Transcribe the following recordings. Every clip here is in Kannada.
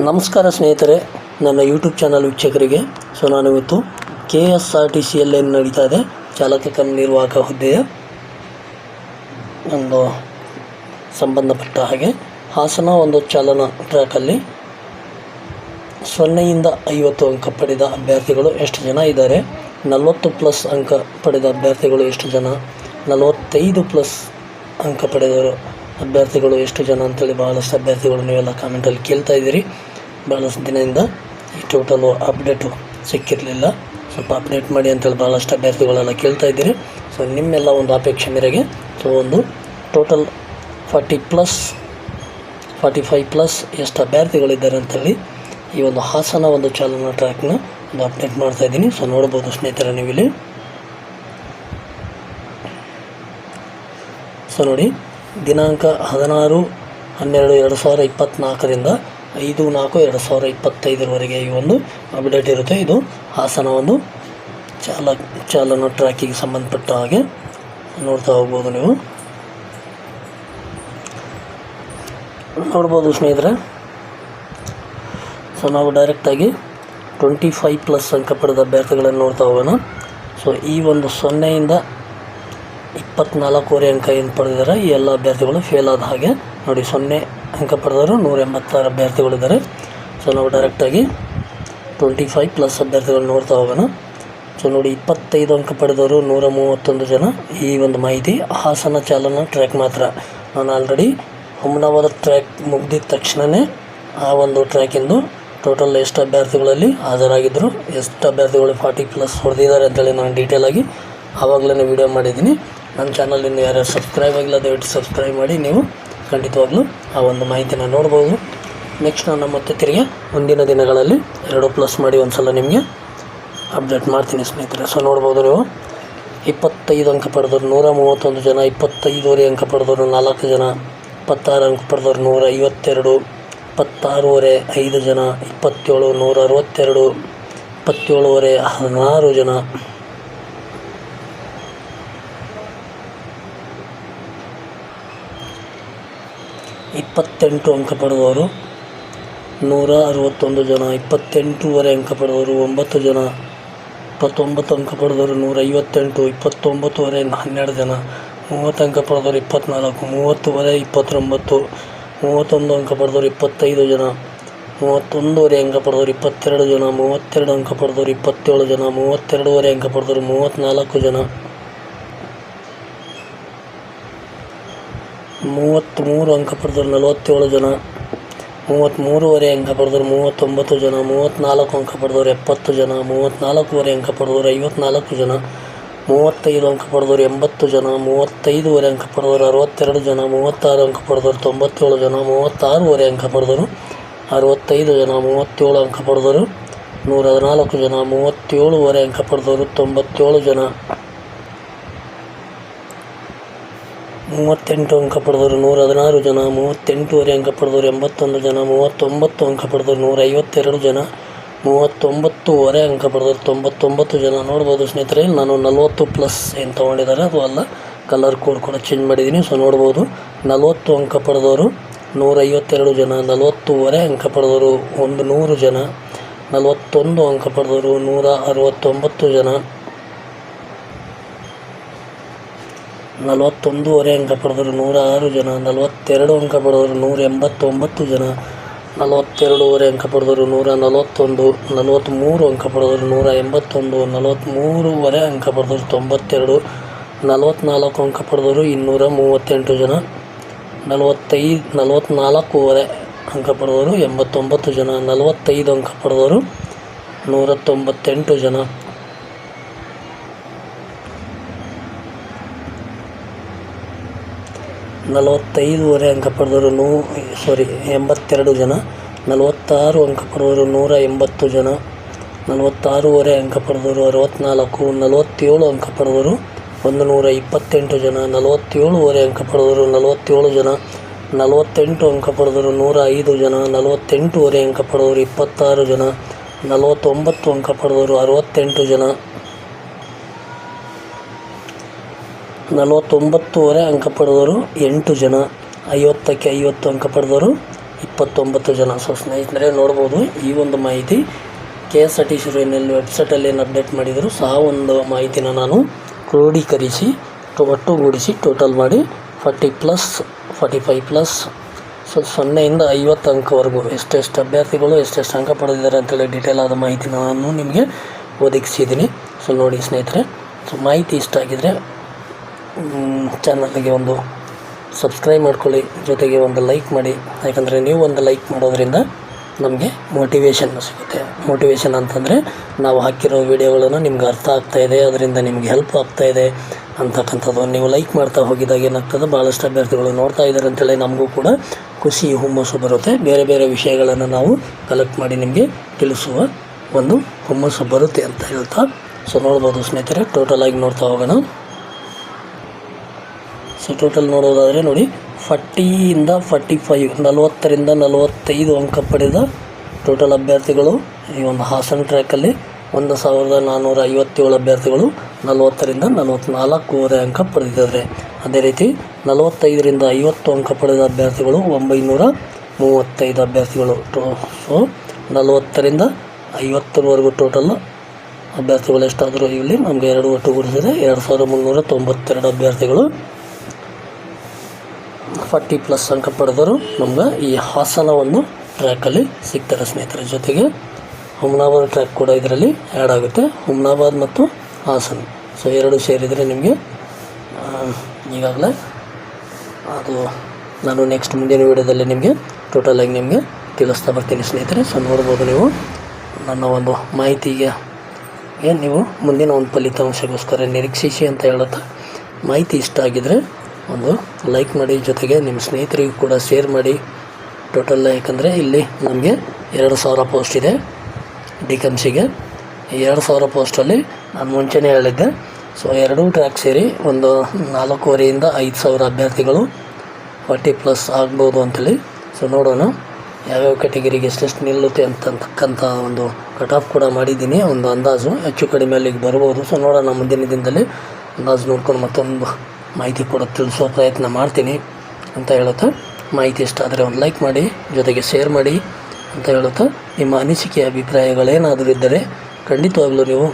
ನಮಸ್ಕಾರ ಸ್ನೇಹಿತರೆ, ನನ್ನ ಯೂಟ್ಯೂಬ್ ಚಾನಲ್ ವೀಕ್ಷಕರಿಗೆ. ನಾನು ಇವತ್ತು KSRTCಯಲ್ಲಿ ಏನು ನಡೀತಾ ಇದೆ ಚಾಲಕ ಕಮ್ ನಿರ್ವಾಹಕ ಹುದ್ದೆಯ ಒಂದು ಸಂಬಂಧಪಟ್ಟ ಹಾಗೆ ಹಾಸನ ಒಂದು ಚಾಲನಾ ಟ್ರ್ಯಾಕಲ್ಲಿ 0ಯಿಂದ 50 ಅಂಕ ಪಡೆದ ಅಭ್ಯರ್ಥಿಗಳು ಎಷ್ಟು ಜನ ಇದ್ದಾರೆ, 40+ ಅಂಕ ಪಡೆದ ಅಭ್ಯರ್ಥಿಗಳು ಎಷ್ಟು ಜನ, 45+ ಅಂಕ ಪಡೆದವರು ಅಭ್ಯರ್ಥಿಗಳು ಎಷ್ಟು ಜನ ಅಂತೇಳಿ ಭಾಳಷ್ಟು ಅಭ್ಯರ್ಥಿಗಳು ನೀವೆಲ್ಲ ಕಾಮೆಂಟಲ್ಲಿ ಕೇಳ್ತಾ ಇದ್ದೀರಿ. ಭಾಳಷ್ಟು ದಿನದಿಂದ ಈ ಟೋಟಲು ಅಪ್ಡೇಟು ಸಿಕ್ಕಿರಲಿಲ್ಲ, ಸ್ವಲ್ಪ ಅಪ್ಡೇಟ್ ಮಾಡಿ ಅಂತೇಳಿ ಭಾಳಷ್ಟು ಅಭ್ಯರ್ಥಿಗಳೆಲ್ಲ ಕೇಳ್ತಾ ಇದ್ದೀರಿ. ನಿಮ್ಮೆಲ್ಲ ಒಂದು ಅಪೇಕ್ಷೆ ಮೇರೆಗೆ ಒಂದು ಟೋಟಲ್ 45+ ಎಷ್ಟು ಅಭ್ಯರ್ಥಿಗಳಿದ್ದಾರೆ ಅಂತೇಳಿ ಈ ಒಂದು ಹಾಸನ ಒಂದು ಚಾಲನಾ ಟ್ರ್ಯಾಕ್ನ ಒಂದು ಅಪ್ಡೇಟ್ ಮಾಡ್ತಾಯಿದ್ದೀನಿ. ನೋಡ್ಬೋದು ಸ್ನೇಹಿತರೆ ನೀವಿಲ್ಲಿ. ನೋಡಿ, ದಿನಾಂಕ 16/12/2024ರಿಂದ 5/4/2025 ಈ ಒಂದು ಅಪ್ಡೇಟ್ ಇರುತ್ತೆ. ಇದು ಹಾಸನ ಒಂದು ಚಾಲನಾ ಟ್ರ್ಯಾಕಿಗೆ ಸಂಬಂಧಪಟ್ಟ ಹಾಗೆ ನೋಡ್ತಾ ಹೋಗ್ಬೋದು. ನೀವು ನೋಡ್ಬೋದು ಸ್ನೇಹಿತರೆ. ನಾವು ಡೈರೆಕ್ಟಾಗಿ 25+ ಅಂಕ ಪಡೆದ ಅಭ್ಯರ್ಥಿಗಳನ್ನು ನೋಡ್ತಾ ಹೋಗೋಣ. ಈ ಒಂದು 0ಯಿಂದ 24 ಅಂಕ ಏನು ಪಡೆದಿದ್ದಾರೆ ಈ ಎಲ್ಲ ಅಭ್ಯರ್ಥಿಗಳು ಫೇಲ್ ಆದ ಹಾಗೆ ನೋಡಿ. 0 ಅಂಕ ಪಡೆದವರು 186 ಅಭ್ಯರ್ಥಿಗಳಿದ್ದಾರೆ. ನಾವು ಡೈರೆಕ್ಟಾಗಿ 25+ ಅಭ್ಯರ್ಥಿಗಳು ನೋಡ್ತಾ ಹೋಗೋಣ. ನೋಡಿ, 25 ಅಂಕ ಪಡೆದವರು 131 ಜನ. ಈ ಒಂದು ಮಾಹಿತಿ ಹಾಸನ ಚಾಲನಾ ಟ್ರ್ಯಾಕ್ ಮಾತ್ರ. ನಾನು ಆಲ್ರೆಡಿ ಹುಮನಾಬಾದ್ ಟ್ರ್ಯಾಕ್ ಮುಗಿದ ತಕ್ಷಣವೇ ಆ ಒಂದು ಟ್ರ್ಯಾಕಿಂದು ಟೋಟಲ್ ಎಷ್ಟು ಅಭ್ಯರ್ಥಿಗಳಲ್ಲಿ ಹಾಜರಾಗಿದ್ದರು, ಎಷ್ಟು ಅಭ್ಯರ್ಥಿಗಳು 40+ ಹೊಡೆದಿದ್ದಾರೆ ಅಂತೇಳಿ ನಾನು ಡೀಟೇಲಾಗಿ ಆವಾಗಲೇ ವೀಡಿಯೋ ಮಾಡಿದ್ದೀನಿ. ನನ್ನ ಚಾನಲ್ ಇನ್ನು ಯಾರು ಸಬ್ಸ್ಕ್ರೈಬ್ ಆಗಿಲ್ಲ ದಯವಿಟ್ಟು ಸಬ್ಸ್ಕ್ರೈಬ್ ಮಾಡಿ. ನೀವು ಖಂಡಿತವಾಗ್ಲೂ ಆ ಒಂದು ಮಾಹಿತಿನ ನೋಡ್ಬೋದು. ನೆಕ್ಸ್ಟ್ ನಾನು ಮತ್ತೆ ತಿರುಗಿ ಮುಂದಿನ ದಿನಗಳಲ್ಲಿ 2+ ಮಾಡಿ ಒಂದು ಸಲ ನಿಮಗೆ ಅಪ್ಡೇಟ್ ಮಾಡ್ತೀನಿ ಸ್ನೇಹಿತರೆ. ನೋಡ್ಬೋದು ನೀವು. 25 ಅಂಕ ಪಡೆದವರು 131 ಜನ, 25 ಅಂಕ ಪಡೆದವರು 4 ಜನ, 26 ಅಂಕ ಪಡೆದವರು 152, 26 5 ಜನ, 27 162, 27 16 ಜನ, 28 ಅಂಕ ಪಡೆದವರು 161 ಜನ, 28 ಅಂಕ ಪಡೆದವರು 9 ಜನ, 29 ಅಂಕ ಪಡೆದವರು 158, 29 12 ಜನ, 30 ಅಂಕ ಪಡೆದವರು 24, 30 29, 31 ಅಂಕ ಪಡೆದವರು 25 ಜನ, 31 ಅಂಕ ಪಡೆದವರು 22 ಜನ, 32 ಅಂಕ ಪಡೆದವರು 27 ಜನ, 32 ಅಂಕ ಪಡೆದವರು 34 ಜನ, 33 ಅಂಕ ಪಡೆದವರು 47 ಜನ, 33 ಅಂಕ ಪಡೆದವರು 39 ಜನ, 34 ಅಂಕ ಪಡೆದವರು 70 ಜನ, 34 ಅಂಕ ಪಡೆದವರು 54 ಜನ, 35 ಅಂಕ ಪಡೆದವರು 80 ಜನ, 35 ಅಂಕ ಪಡೆದವರು 62 ಜನ, 36 ಅಂಕ ಪಡೆದವರು 97 ಜನ, 36 ಅಂಕ ಪಡೆದವರು 65 ಜನ, 37 ಅಂಕ ಪಡೆದವರು 114 ಜನ, 37 ಅಂಕ ಪಡೆದವರು 97 ಜನ, 38 ಅಂಕ ಪಡೆದವರು 116 ಜನ, 38 ಅಂಕ ಪಡೆದವರು 81 ಜನ, 39 ಅಂಕ ಪಡೆದವರು 152 ಜನ, 39 ಅಂಕ ಪಡೆದವರು 99 ಜನ. ನೋಡ್ಬೋದು ಸ್ನೇಹಿತರೆ, ನಾನು 40+ ಏನು ತೊಗೊಂಡಿದ್ದಾರೆ ಅದು ಅಲ್ಲ, ಕಲರ್ ಕೋಡ್ ಕೂಡ ಚೇಂಜ್ ಮಾಡಿದ್ದೀನಿ. ನೋಡ್ಬೋದು, 40 ಅಂಕ ಪಡೆದವರು 152 ಜನ, 40 ಅಂಕ ಪಡೆದವರು 100 ಜನ, 41 ಅಂಕ ಪಡೆದವರು 169 ಜನ, 41 ಅಂಕ ಪಡೆದವರು 106 ಜನ, 42 ಅಂಕ ಪಡೆದವರು 189 ಜನ, 42 ಅಂಕ ಪಡೆದವರು 141, 43 ಅಂಕ ಪಡೆದವರು 181, 43 ಅಂಕ ಪಡೆದವರು 92, 44 ಅಂಕ ಪಡೆದವರು 238 ಜನ, 44 ಅಂಕ ಪಡೆದವರು 89 ಜನ, 45 ಅಂಕ ಪಡೆದವರು 198 ಜನ, 45 ಅಂಕ ಪಡೆದವರು 82 ಜನ, 46 ಅಂಕ ಪಡೆದವರು 180 ಜನ, 46 ಅಂಕ ಪಡೆದವರು 64, 47 ಅಂಕ ಪಡೆದವರು 128 ಜನ, 47 ಅಂಕ ಪಡೆದವರು 47 ಜನ, 48 ಅಂಕ ಪಡೆದವರು 105 ಜನ, 48 ಅಂಕ ಪಡೆದವರು 26 ಜನ, 49 ಅಂಕ ಪಡೆದವರು 68 ಜನ, 49 ಅಂಕ ಪಡೆದವರು 8 ಜನ, 50ಕ್ಕೆ 50 ಅಂಕ ಪಡೆದವರು 29 ಜನ. ಸೊ ಸ್ನೇಹಿತರೆ ನೋಡ್ಬೋದು ಈ ಒಂದು ಮಾಹಿತಿ KSRTC ರೈಲ್ವೆ ವೆಬ್ಸೈಟಲ್ಲಿ ಏನು ಅಪ್ಡೇಟ್ ಮಾಡಿದರು ಸಹ ಒಂದು ಮಾಹಿತಿನ ನಾನು ಕ್ರೋಢೀಕರಿಸಿ ಒಟ್ಟುಗೂಡಿಸಿ ಟೋಟಲ್ ಮಾಡಿ 40+, 45+, ಸೊ 0ಇಂದ 50 ಅಂಕವರೆಗೂ ಎಷ್ಟೆಷ್ಟು ಅಭ್ಯರ್ಥಿಗಳು ಎಷ್ಟೆಷ್ಟು ಅಂಕ ಪಡೆದಿದ್ದಾರೆ ಅಂತೇಳಿ ಡೀಟೇಲ್ ಆದ ಮಾಹಿತಿನ ನಾನು ನಿಮಗೆ ಒದಗಿಸಿದ್ದೀನಿ. ಸೊ ನೋಡಿ ಸ್ನೇಹಿತರೆ, ಸೊ ಮಾಹಿತಿ ಇಷ್ಟ ಆಗಿದರೆ ಚಾನಲ್ಗೆ ಒಂದು ಸಬ್ಸ್ಕ್ರೈಬ್ ಮಾಡ್ಕೊಳ್ಳಿ, ಜೊತೆಗೆ ಒಂದು ಲೈಕ್ ಮಾಡಿ. ಯಾಕಂದರೆ ನೀವು ಒಂದು ಲೈಕ್ ಮಾಡೋದ್ರಿಂದ ನಮಗೆ ಮೋಟಿವೇಶನ್ ಸಿಗುತ್ತೆ. ಮೋಟಿವೇಶನ್ ಅಂತಂದರೆ ನಾವು ಹಾಕಿರೋ ವಿಡಿಯೋಗಳನ್ನು ನಿಮ್ಗೆ ಅರ್ಥ ಆಗ್ತಾಯಿದೆ, ಅದರಿಂದ ನಿಮ್ಗೆ ಹೆಲ್ಪ್ ಆಗ್ತಾಯಿದೆ ಅಂತಕ್ಕಂಥದ್ದು. ನೀವು ಲೈಕ್ ಮಾಡ್ತಾ ಹೋಗಿದಾಗ ಏನಾಗ್ತದೆ, ಭಾಳಷ್ಟು ಅಭ್ಯರ್ಥಿಗಳು ನೋಡ್ತಾ ಇದ್ದಾರೆ ಅಂತೇಳಿ ನಮಗೂ ಕೂಡ ಖುಷಿ ಹುಮ್ಮಸ್ಸು ಬರುತ್ತೆ. ಬೇರೆ ಬೇರೆ ವಿಷಯಗಳನ್ನು ನಾವು ಕಲೆಕ್ಟ್ ಮಾಡಿ ನಿಮಗೆ ತಿಳಿಸುವ ಒಂದು ಹುಮ್ಮಸ್ಸು ಬರುತ್ತೆ ಅಂತ ಹೇಳ್ತಾ, ಸೊ ನೋಡ್ಬೋದು ಸ್ನೇಹಿತರೆ, ಟೋಟಲಾಗಿ ನೋಡ್ತಾ ಹೋಗೋಣ. ಸೊ ಟೋಟಲ್ ನೋಡೋದಾದರೆ ನೋಡಿ 40ಇಂದ 45, 40ರಿಂದ 45 ಅಂಕ ಪಡೆದ ಟೋಟಲ್ ಅಭ್ಯರ್ಥಿಗಳು ಈ ಒಂದು ಹಾಸನ ಟ್ರ್ಯಾಕಲ್ಲಿ 1457 ಅಭ್ಯರ್ಥಿಗಳು 40ರಿಂದ 44 ಅಂಕ ಪಡೆದಿದ್ದಾರೆ. ಅದೇ ರೀತಿ 45ರಿಂದ 50 ಅಂಕ ಪಡೆದ ಅಭ್ಯರ್ಥಿಗಳು 935 ಅಭ್ಯರ್ಥಿಗಳು. ಸೊ 40ರಿಂದ 50ವರೆಗೂ ಟೋಟಲ್ ಅಭ್ಯರ್ಥಿಗಳು ಎಷ್ಟಾದರೂ ಇಲ್ಲಿ ನಮಗೆ 2 ಒಟ್ಟುಗೂಡಿಸಿದೆ 2392 ಅಭ್ಯರ್ಥಿಗಳು 40+ ಅಂಕ ಪಡೆದರು ನಮ್ಗೆ ಈ ಹಾಸನ ಒಂದು ಟ್ರ್ಯಾಕಲ್ಲಿ ಸಿಗ್ತಾರೆ ಸ್ನೇಹಿತರ. ಜೊತೆಗೆ ಹುಮ್ನಾಬಾದ್ ಟ್ರ್ಯಾಕ್ ಕೂಡ ಇದರಲ್ಲಿ ಆ್ಯಡ್ ಆಗುತ್ತೆ, ಹುಮ್ನಾಬಾದ್ ಮತ್ತು ಹಾಸನ. ಸೊ 2 ಸೇರಿದರೆ ನಿಮಗೆ ಈಗಾಗಲೇ ಅದು ನಾನು ನೆಕ್ಸ್ಟ್ ಮುಂದಿನ ವೀಡಿಯೋದಲ್ಲಿ ನಿಮಗೆ ಟೋಟಲಾಗಿ ನಿಮಗೆ ತಿಳಿಸ್ತಾ ಬರ್ತೀನಿ ಸ್ನೇಹಿತರೆ. ಸೊ ನೋಡ್ಬೋದು ನೀವು ನನ್ನ ಒಂದು ಮಾಹಿತಿಗೆ ನೀವು ಮುಂದಿನ ಒಂದು ಫಲಿತಾಂಶಕ್ಕೋಸ್ಕರ ನಿರೀಕ್ಷಿಸಿ ಅಂತ ಹೇಳುತ್ತಾ, ಮಾಹಿತಿ ಇಷ್ಟ ಆಗಿದರೆ ಒಂದು ಲೈಕ್ ಮಾಡಿ, ಜೊತೆಗೆ ನಿಮ್ಮ ಸ್ನೇಹಿತರಿಗೂ ಕೂಡ ಶೇರ್ ಮಾಡಿ. ಟೋಟಲ್ ಯಾಕಂದರೆ ಇಲ್ಲಿ ನಮಗೆ 2000 ಪೋಸ್ಟ್ ಇದೆ ಡಿಕೆಮ್ಸಿಗೆ. ಈ 2000 ಪೋಸ್ಟಲ್ಲಿ ನಾನು ಮುಂಚೆನೇ ಹೇಳಿದ್ದೆ. ಸೊ 2 ಟ್ರ್ಯಾಕ್ ಸೇರಿ ಒಂದು 4,500ರಿಂದ 5,000 ಅಭ್ಯರ್ಥಿಗಳು 40+ ಆಗ್ಬೋದು ಅಂತೇಳಿ. ಸೊ ನೋಡೋಣ ಯಾವ್ಯಾವ ಕ್ಯಾಟಗಿರಿಗೆ ಎಷ್ಟೆಷ್ಟು ನಿಲ್ಲುತ್ತೆ ಅಂತಕ್ಕಂಥ ಒಂದು ಕಟ್ ಆಫ್ ಕೂಡ ಮಾಡಿದ್ದೀನಿ, ಒಂದು ಅಂದಾಜು ಹೆಚ್ಚು ಕಡಿಮೆ ಅಲ್ಲಿಗೆ ಬರ್ಬೋದು. ಸೊ ನೋಡೋಣ ಮುಂದಿನ ದಿನದಲ್ಲಿ ಅಂದಾಜು ನೋಡ್ಕೊಂಡು ಮತ್ತೊಂದು ಮಾಹಿತಿ ಕೂಡ ತಿಳಿಸುವ ಪ್ರಯತ್ನ ಮಾಡ್ತೀನಿ ಅಂತ ಹೇಳುತ್ತಾ, ಮಾಹಿತಿ ಇಷ್ಟ ಆದರೆ ಒಂದು ಲೈಕ್ ಮಾಡಿ, ಜೊತೆಗೆ ಶೇರ್ ಮಾಡಿ ಅಂತ ಹೇಳುತ್ತಾ, ನಿಮ್ಮ ಅನಿಸಿಕೆ ಅಭಿಪ್ರಾಯಗಳೇನಾದರೂ ಇದ್ದರೆ ಖಂಡಿತವಾಗ್ಲೂ ನೀವು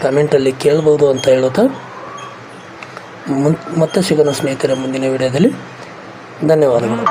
ಕಮೆಂಟಲ್ಲಿ ಕೇಳ್ಬೋದು ಅಂತ ಹೇಳುತ್ತಾ, ಮತ್ತೆ ಸಿಗೋಣ ಸ್ನೇಹಿತರೆ ಮುಂದಿನ ವಿಡಿಯೋದಲ್ಲಿ. ಧನ್ಯವಾದಗಳು.